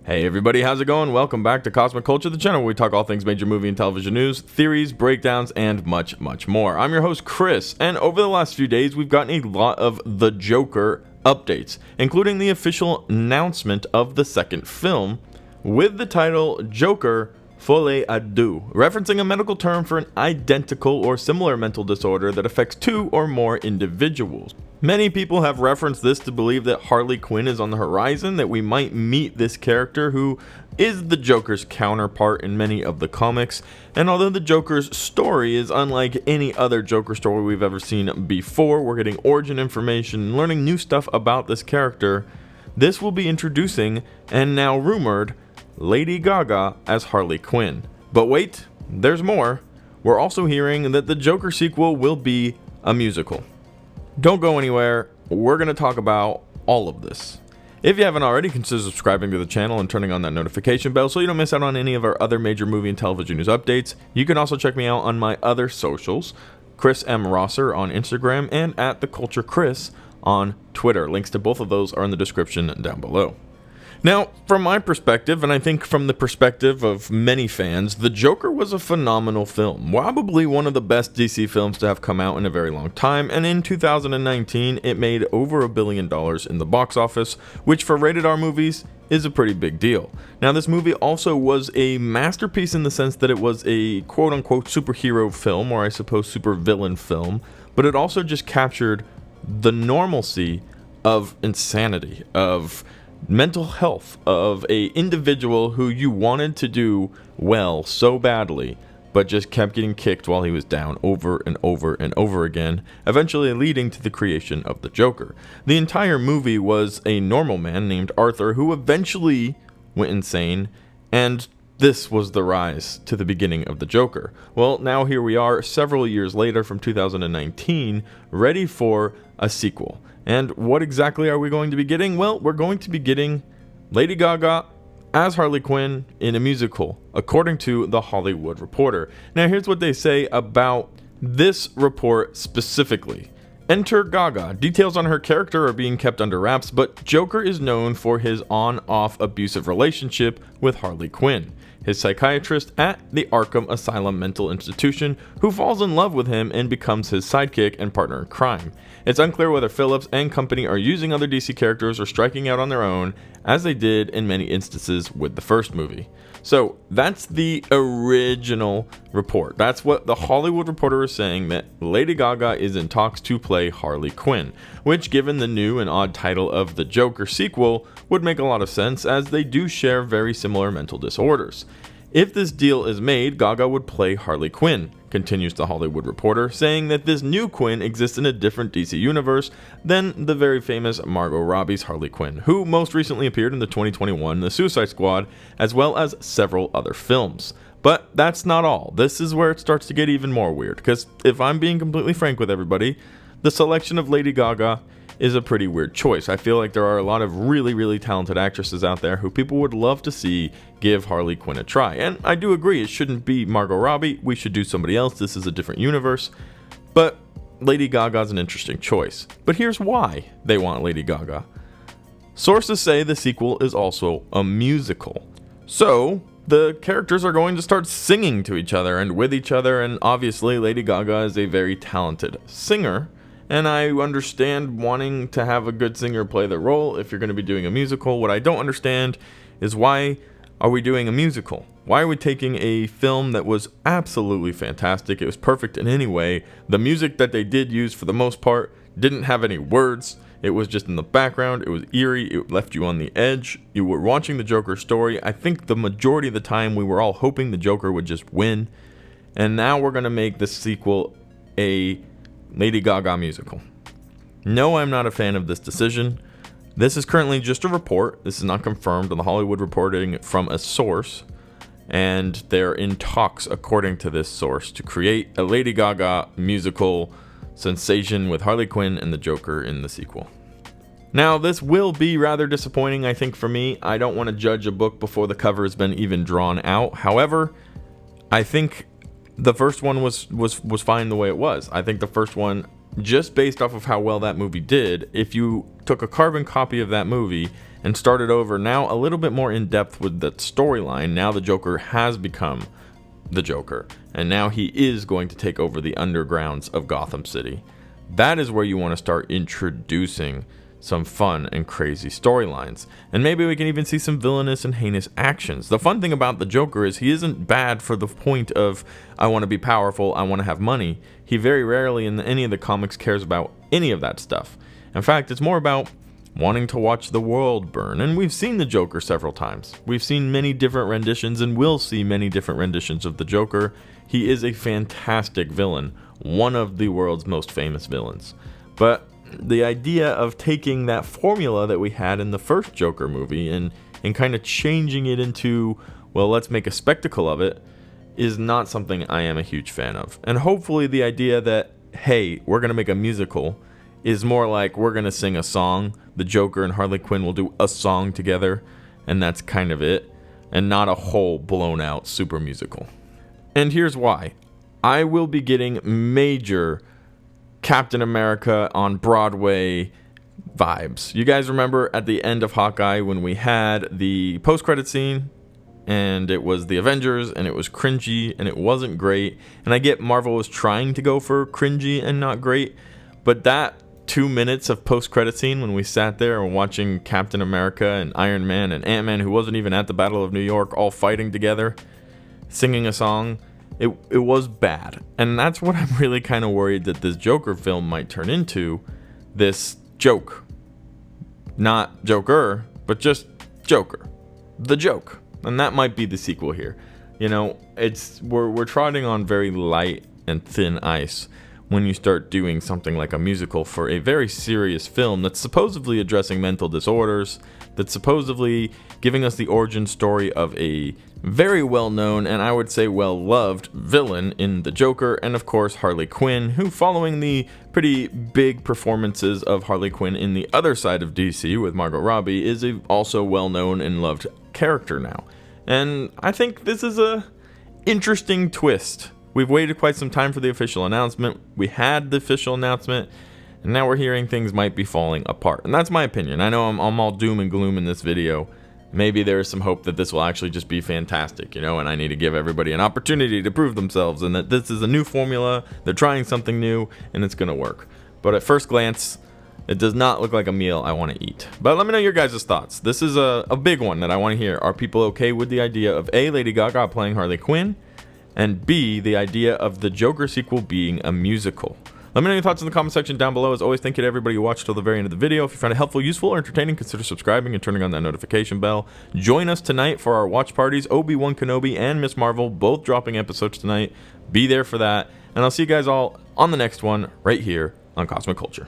Hey everybody, how's it going? Welcome back to Cosmic Culture, the channel where we talk all things major movie and television news, theories, breakdowns, and much, much more. I'm your host, Chris, and over the last few days, we've gotten a lot of The Joker updates, including the official announcement of the second film, with the title Joker Folie à Deux, referencing a medical term for an identical or similar mental disorder that affects two or more individuals. Many people have referenced this to believe that Harley Quinn is on the horizon, that we might meet this character who is the Joker's counterpart in many of the comics. And although the Joker's story is unlike any other Joker story we've ever seen before, we're getting origin information, learning new stuff about this character. This will be introducing, and now rumored, Lady Gaga as Harley Quinn. But wait, there's more. We're also hearing that the Joker sequel will be a musical. Don't go anywhere, we're going to talk about all of this. If you haven't already, consider subscribing to the channel and turning on that notification bell so you don't miss out on any of our other major movie and television news updates. You can also check me out on my other socials, Chris M. Rosser on Instagram and at The Culture Chris on Twitter. Links to both of those are in the description down below. Now, from my perspective, and I think from the perspective of many fans, The Joker was a phenomenal film. Probably one of the best DC films to have come out in a very long time, and in 2019, it made over $1 billion in the box office, which for rated R movies is a pretty big deal. Now, this movie also was a masterpiece in the sense that it was a quote-unquote superhero film, or I suppose supervillain film, but it also just captured the normalcy of insanity, of mental health, of a individual who you wanted to do well so badly, but just kept getting kicked while he was down over and over and over again, eventually leading to the creation of the Joker. The entire movie was a normal man named Arthur who eventually went insane, and this was the rise to the beginning of the Joker. Well, now here we are, several years later from 2019, ready for a sequel. And what exactly are we going to be getting? Well, we're going to be getting Lady Gaga as Harley Quinn in a musical, according to The Hollywood Reporter. Now, here's what they say about this report specifically. Enter Gaga. Details on her character are being kept under wraps, but Joker is known for his on-off abusive relationship with Harley Quinn, his psychiatrist at the Arkham Asylum mental institution, who falls in love with him and becomes his sidekick and partner in crime. It's unclear whether Phillips and company are using other DC characters or striking out on their own, as they did in many instances with the first movie. So that's the original report. That's what the Hollywood Reporter is saying, that Lady Gaga is in talks to play Harley Quinn, which, given the new and odd title of the Joker sequel, would make a lot of sense, as they do share very similar mental disorders. If this deal is made, Gaga would play Harley Quinn, continues the Hollywood Reporter, saying that this new Quinn exists in a different DC universe than the very famous Margot Robbie's Harley Quinn, who most recently appeared in the 2021 The Suicide Squad, as well as several other films. But that's not all. This is where it starts to get even more weird, because if I'm being completely frank with everybody, the selection of Lady Gaga is a pretty weird choice. I feel like there are a lot of really talented actresses out there who people would love to see give Harley Quinn a try. And I do agree, it shouldn't be Margot Robbie. We should do somebody else. This is a different universe. But Lady Gaga's an interesting choice. But here's why they want Lady Gaga. Sources say the sequel is also a musical. So the characters are going to start singing to each other and with each other, and obviously Lady Gaga is a very talented singer. And I understand wanting to have a good singer play the role if you're going to be doing a musical. What I don't understand is, why are we doing a musical? Why are we taking a film that was absolutely fantastic? It was perfect in any way. The music that they did use, for the most part, didn't have any words. It was just in the background. It was eerie. It left you on the edge. You were watching the Joker story. I think the majority of the time we were all hoping the Joker would just win. And now we're going to make the sequel a Lady Gaga musical. No, I'm not a fan of this decision. This is currently just a report. This is not confirmed, on the Hollywood reporting from a source, and they're in talks, according to this source, to create a Lady Gaga musical sensation with Harley Quinn and the Joker in the sequel. Now, this will be rather disappointing, I think, for me. I don't want to judge a book before the cover has been even drawn out. However, I think the first one was fine the way it was. I think the first one, just based off of how well that movie did, if you took a carbon copy of that movie and started over now a little bit more in depth with the storyline. Now the Joker has become the Joker, and now he is going to take over the undergrounds of Gotham City. That is where you want to start introducing some fun and crazy storylines, and maybe we can even see some villainous and heinous actions. The fun thing about the Joker is he isn't bad for the point of, I want to be powerful, I want to have money. He very rarely in any of the comics cares about any of that stuff. In fact, it's more about wanting to watch the world burn, and we've seen the Joker several times. We've seen many different renditions, and will see many different renditions of the Joker. He is a fantastic villain, one of the world's most famous villains. But the idea of taking that formula that we had in the first Joker movie and kind of changing it into, well, let's make a spectacle of it, is not something I am a huge fan of. And hopefully the idea that, hey, we're going to make a musical is more like we're going to sing a song. The Joker and Harley Quinn will do a song together, and that's kind of it, and not a whole blown out super musical. And here's why. I will be getting major Captain America on Broadway vibes. You guys remember at the end of Hawkeye when we had the post-credit scene and it was the Avengers and it was cringy and it wasn't great, and I get Marvel was trying to go for cringy and not great, but that 2 minutes of post-credit scene when we sat there and watching Captain America and Iron Man and Ant-Man, who wasn't even at the Battle of New York, all fighting together, singing a song, it was bad. And that's what I'm really kind of worried that this Joker film might turn into, this joke. Not Joker, but just Joker. The joke. And that might be the sequel here. You know, we're trotting on very light and thin ice when you start doing something like a musical for a very serious film that's supposedly addressing mental disorders, that's supposedly giving us the origin story of a very well-known and I would say well-loved villain in the Joker, and of course Harley Quinn, who, following the pretty big performances of Harley Quinn in the other side of DC with Margot Robbie, is a also well-known and loved character now. And I think this is a interesting twist. We've waited quite some time for the official announcement. We had the official announcement, and now we're hearing things might be falling apart. And that's my opinion. I know I'm all doom and gloom in this video. Maybe there is some hope that this will actually just be fantastic, and I need to give everybody an opportunity to prove themselves, and that this is a new formula, they're trying something new, and it's going to work. But at first glance, it does not look like a meal I want to eat. But let me know your guys' thoughts. This is a big one that I want to hear. Are people okay with the idea of A, Lady Gaga playing Harley Quinn, and B, the idea of the Joker sequel being a musical? Let me know your thoughts in the comment section down below. As always, thank you to everybody who watched till the very end of the video. If you found it helpful, useful, or entertaining, consider subscribing and turning on that notification bell. Join us tonight for our watch parties. Obi-Wan Kenobi and Miss Marvel both dropping episodes tonight. Be there for that. And I'll see you guys all on the next one right here on Cosmic Culture.